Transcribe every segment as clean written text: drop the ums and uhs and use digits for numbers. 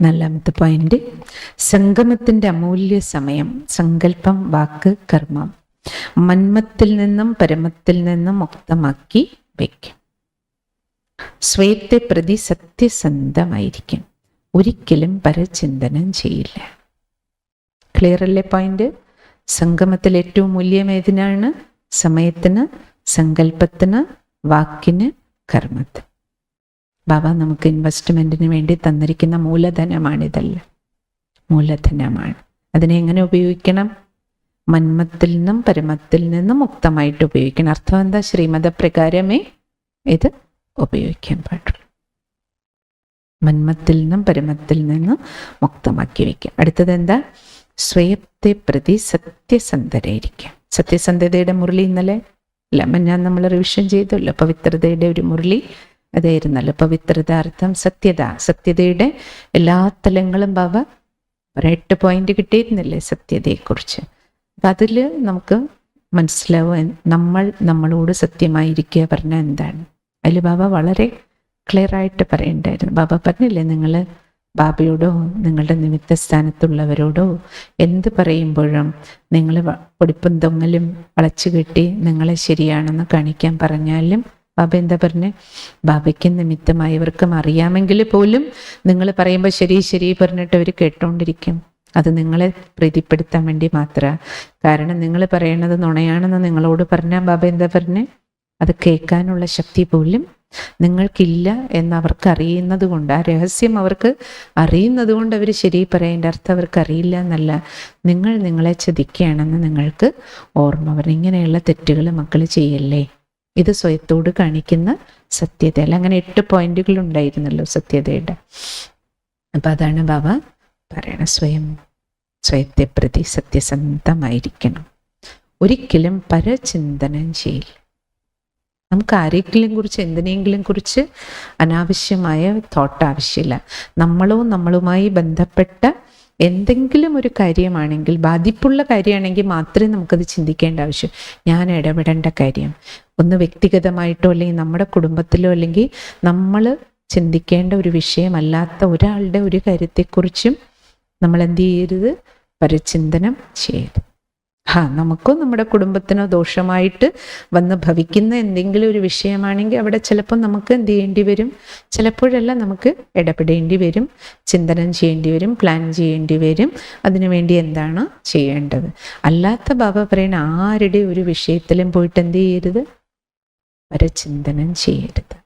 നാലാമത്തെ പോയിന്റ്, സംഗമത്തിന്റെ അമൂല്യ സമയം. സങ്കല്പം, വാക്ക്, കർമ്മം മന്മത്തിൽ നിന്നും പരമത്തിൽ നിന്നും മുക്തമാക്കി വയ്ക്കും. സ്വയത്തെ പ്രതി സത്യസന്ധമായിരിക്കും. ഒരിക്കലും പരചിന്തനം ചെയ്യില്ല. ക്ലിയർ അല്ലേ പോയിന്റ്? സംഗമത്തിൽ ഏറ്റവും മൂല്യം ഏതിനാണ്? സമയത്തിന്, സങ്കല്പത്തിന്, വാക്കിന്, കർമ്മത്തിന്. ബാബ നമുക്ക് ഇൻവെസ്റ്റ്മെന്റിന് വേണ്ടി തന്നിരിക്കുന്ന മൂലധനമാണിതല്ല, മൂലധനമാണ്. അതിനെ എങ്ങനെ ഉപയോഗിക്കണം? മന്മത്തിൽ നിന്നും പരമത്തിൽ നിന്നും മുക്തമായിട്ട് ഉപയോഗിക്കണം. അർത്ഥം എന്താ? ശ്രീമതപ്രകാരമേ ഇത് ഉപയോഗിക്കാൻ പാടുള്ളൂ. മന്മത്തിൽ നിന്നും പരമത്തിൽ നിന്നും മുക്തമാക്കി വയ്ക്കുക. അടുത്തത് എന്താ? സ്വയത്തെ പ്രതി സത്യസന്ധരായിരിക്കാം. സത്യസന്ധതയുടെ മുരളി ഇന്നലെ ഞാൻ നമ്മൾ റിവിഷൻ ചെയ്തല്ലോ. പവിത്രതയുടെ ഒരു മുരളി അതായിരുന്നല്ലോ. പവിത്രതാർത്ഥം സത്യത. സത്യതയുടെ എല്ലാ തലങ്ങളും ബാബ 8 പോയിന്റ് കിട്ടിയിരുന്നില്ലേ സത്യതയെക്കുറിച്ച്. അപ്പം അതിൽ നമുക്ക് മനസ്സിലാവും നമ്മളോട് സത്യമായിരിക്കുക പറഞ്ഞാൽ എന്താണ്. അതിൽ ബാബ വളരെ ക്ലിയർ ആയിട്ട് പറയണ്ടായിരുന്നു. ബാബ പറഞ്ഞില്ലേ, നിങ്ങൾ ബാബയോടോ നിങ്ങളുടെ നിമിത്ത സ്ഥാനത്തുള്ളവരോടോ എന്ത് പറയുമ്പോഴും നിങ്ങൾ പൊടിപ്പും തൊങ്ങലും വളച്ചു കെട്ടി നിങ്ങളെ ശരിയാണെന്ന് കാണിക്കാൻ പറഞ്ഞാലും ബാബ എന്താ പറഞ്ഞ്? ബാബയ്ക്ക് നിമിത്തമായവർക്കും അറിയാമെങ്കിൽ പോലും നിങ്ങൾ പറയുമ്പോൾ ശരി ശരി പറഞ്ഞിട്ട് അവർ കേട്ടോണ്ടിരിക്കും. അത് നിങ്ങളെ പ്രീതിപ്പെടുത്താൻ വേണ്ടി മാത്രമാണ്. കാരണം നിങ്ങൾ പറയണത് നുണയാണെന്ന് നിങ്ങളോട് പറഞ്ഞാൽ ബാബ എന്താ പറഞ്ഞ്? അത് കേൾക്കാനുള്ള ശക്തി പോലും നിങ്ങൾക്കില്ല എന്ന് അവർക്ക് അറിയുന്നത് കൊണ്ട്, ആ രഹസ്യം അവർക്ക് അറിയുന്നത് കൊണ്ട് അവർ ശരി പറയേണ്ട അർത്ഥം അവർക്ക് അറിയില്ല എന്നല്ല, നിങ്ങളെ ചതിക്കുകയാണെന്ന് നിങ്ങൾക്ക് ഓർമ്മ വരണം. ഇങ്ങനെയുള്ള തെറ്റുകൾ മക്കൾ ചെയ്യല്ലേ. ഇത് സ്വയത്തോട് കാണിക്കുന്ന സത്യതയല്ല. അങ്ങനെ 8 പോയിന്റുകൾ ഉണ്ടായിരുന്നല്ലോ സത്യതയുടെ. അപ്പം അതാണ് ബാബ പറയണ, സ്വയത്തെ പ്രതി സത്യസന്ധമായിരിക്കണം. ഒരിക്കലും പരചിന്തനം ചെയ്യില്ല. നമുക്ക് ആരെങ്കിലും കുറിച്ച് എന്തിനെങ്കിലും കുറിച്ച് അനാവശ്യമായ തോട്ട് ആവശ്യമില്ല. നമ്മളുമായി ബന്ധപ്പെട്ട എന്തെങ്കിലും ഒരു കാര്യമാണെങ്കിൽ, ബാധിപ്പുള്ള കാര്യമാണെങ്കിൽ മാത്രമേ നമുക്കത് ചിന്തിക്കേണ്ട ആവശ്യം. ഞാൻ ഇടപെടേണ്ട കാര്യം ഒന്ന് വ്യക്തിഗതമായിട്ടോ അല്ലെങ്കിൽ നമ്മുടെ കുടുംബത്തിലോ അല്ലെങ്കിൽ നമ്മൾ ചിന്തിക്കേണ്ട ഒരു വിഷയമല്ലാത്ത ഒരാളുടെ ഒരു കാര്യത്തെക്കുറിച്ചും നമ്മൾ എന്ത് ചെയ്യരുത്? പരചിന്തനം ചെയ്യരുത്. നമുക്കോ നമ്മുടെ കുടുംബത്തിനോ ദോഷമായിട്ട് വന്ന് ഭവിക്കുന്ന എന്തെങ്കിലും ഒരു വിഷയമാണെങ്കിൽ അവിടെ ചിലപ്പോൾ നമുക്ക് എന്ത് ചെയ്യേണ്ടി വരും? ചിലപ്പോഴെല്ലാം നമുക്ക് ഇടപെടേണ്ടി വരും, ചിന്തനം ചെയ്യേണ്ടി വരും, പ്ലാൻ ചെയ്യേണ്ടി വരും. അതിനുവേണ്ടി എന്താണ് ചെയ്യേണ്ടത്? അല്ലാത്ത ബാബ പറയുന്ന ആരുടെ ഒരു വിഷയത്തിലും പോയിട്ട് എന്ത് ചെയ്യരുത്? പരചിന്തനം ചെയ്യരുത്.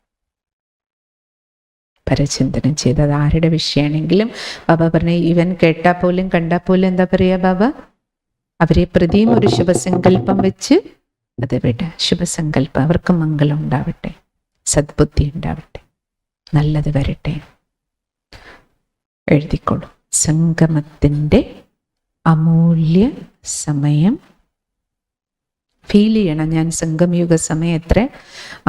പരചിന്തനം ചെയ്തത് ആരുടെ വിഷയമാണെങ്കിലും ബാബ പറഞ്ഞ ഇവൻ കേട്ടാൽ പോലും കണ്ടാൽ പോലും എന്താ പറയുക ബാബ? അവരെ പ്രതിയും ഒരു ശുഭസങ്കല്പം വെച്ച് അത് വിട. ശുഭസങ്കല്പം, അവർക്ക് മംഗളം ഉണ്ടാവട്ടെ, സദ്ബുദ്ധി ഉണ്ടാവട്ടെ, നല്ലത് വരട്ടെ. എഴുതിക്കോളൂ. സംഗമത്തിൻ്റെ അമൂല്യ സമയം ഫീൽ ചെയ്യണം. ഞാൻ സംഗമയുഗ സമയം എത്ര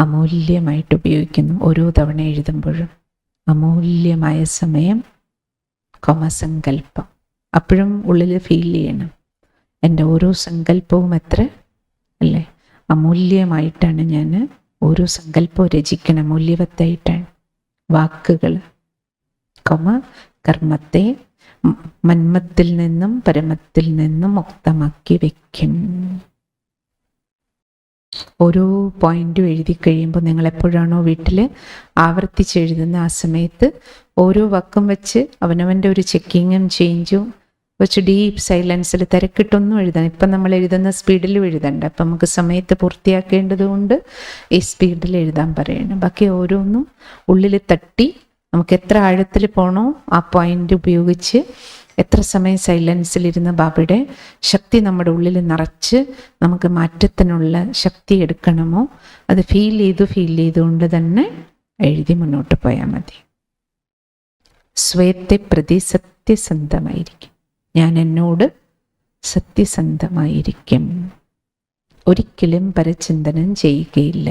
അമൂല്യമായിട്ട് ഉപയോഗിക്കുന്നു ഓരോ തവണ എഴുതുമ്പോഴും. അമൂല്യമായ സമയം, സങ്കല്പം. അപ്പോഴും ഉള്ളിൽ ഫീൽ ചെയ്യണം, എൻ്റെ ഓരോ സങ്കല്പവും എത്ര അല്ലേ അമൂല്യമായിട്ടാണ് ഞാൻ ഓരോ സങ്കല്പവും രചിക്കണം. മൂല്യവത്തായിട്ടാണ്. വാക്കുകൾ, കർമ്മത്തെ മന്മത്തിൽ നിന്നും പരമത്തിൽ നിന്നും മുക്തമാക്കി വയ്ക്കും. ഓരോ പോയിന്റും എഴുതി കഴിയുമ്പോൾ നിങ്ങൾ എപ്പോഴാണോ വീട്ടിൽ ആവർത്തിച്ചെഴുതുന്ന ആ സമയത്ത് ഓരോ വാക്കും വെച്ച് അവനവൻ്റെ ഒരു ചെക്കിങ്ങും ചേഞ്ചും വെച്ച് ഡീപ്പ് സൈലൻസിൽ തിരക്കിട്ടൊന്നും എഴുതണം. ഇപ്പം നമ്മൾ എഴുതുന്ന സ്പീഡിലും എഴുതണ്ട. അപ്പം നമുക്ക് സമയത്ത് പൂർത്തിയാക്കേണ്ടത് കൊണ്ട് ഈ സ്പീഡിൽ എഴുതാൻ പറയണം. ബാക്കി ഓരോന്നും ഉള്ളിൽ തട്ടി നമുക്ക് എത്ര ആഴത്തിൽ പോകണോ ആ പോയിന്റ് ഉപയോഗിച്ച് എത്ര സമയം സൈലൻസിലിരുന്ന് ബാബയുടെ ശക്തി നമ്മുടെ ഉള്ളിൽ നിറച്ച് നമുക്ക് മാറ്റത്തിനുള്ള ശക്തി എടുക്കണമോ അത് ഫീൽ ചെയ്തുകൊണ്ട് തന്നെ എഴുതി മുന്നോട്ട് പോയാൽ മതി. സ്വയത്തെ പ്രതി സത്യസന്ധമായിരിക്കും. ഞാൻ എന്നോട് സത്യസന്ധമായിരിക്കും. ഒരിക്കലും പരചിന്തനം ചെയ്യുകയില്ല.